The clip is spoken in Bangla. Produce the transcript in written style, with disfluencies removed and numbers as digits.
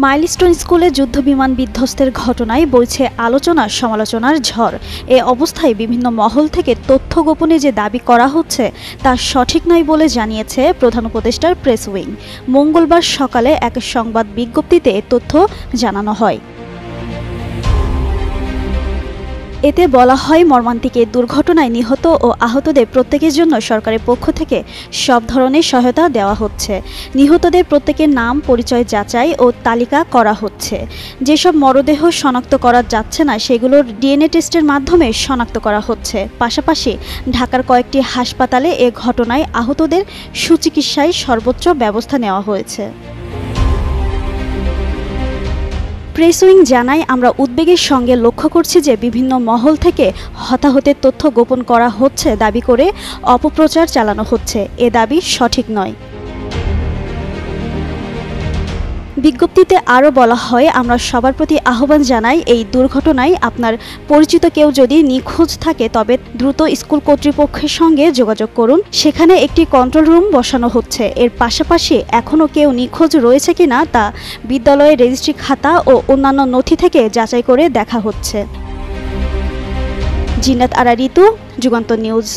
মাইলস্টোন স্কুলে যুদ্ধবিমান বিধ্বস্তের ঘটনায় বইছে আলোচনা সমালোচনার ঝড়। এ অবস্থায় বিভিন্ন মহল থেকে তথ্য গোপনে যে দাবি করা হচ্ছে তা সঠিক নয় বলে জানিয়েছে প্রধান উপদেষ্টার প্রেস উইং। মঙ্গলবার সকালে এক সংবাদ বিজ্ঞপ্তিতে এ তথ্য জানানো হয়। এতে বলা হয়, মর্মান্তিক এই দুর্ঘটনায় নিহত ও আহতদের প্রত্যেকের জন্য সরকারের পক্ষ থেকে সব ধরনের সহায়তা দেওয়া হচ্ছে। নিহতদের প্রত্যেকের নাম, পরিচয় যাচাই ও তালিকা করা হচ্ছে। যেসব মরদেহ শনাক্ত করা যাচ্ছে না সেগুলোর ডিএনএ টেস্টের মাধ্যমে শনাক্ত করা হচ্ছে। পাশাপাশি ঢাকার কয়েকটি হাসপাতালে এ ঘটনায় আহতদের সুচিকিৎসায় সর্বোচ্চ ব্যবস্থা নেওয়া হয়েছে। প্রেস উইং জানায়, আমরা উদ্বেগের সঙ্গে লক্ষ্য করছি যে বিভিন্ন মহল থেকে হতাহতের তথ্য গোপন করা হচ্ছে দাবি করে অপপ্রচার চালানো হচ্ছে। এ দাবি সঠিক নয়। বিজ্ঞপ্তিতে আরও বলা হয়, আমরা সবার প্রতি আহ্বান জানাই, এই দুর্ঘটনায় আপনার পরিচিত কেউ যদি নিখোঁজ থাকে তবে দ্রুত স্কুল কর্তৃপক্ষের সঙ্গে যোগাযোগ করুন। সেখানে একটি কন্ট্রোল রুম বসানো হচ্ছে। এর পাশাপাশি এখনও কেউ নিখোঁজ রয়েছে কিনা তা বিদ্যালয়ের রেজিস্ট্রি খাতা ও অন্যান্য নথি থেকে যাচাই করে দেখা হচ্ছে। জিনাত আরা ঋতু, যুগান্তর নিউজ।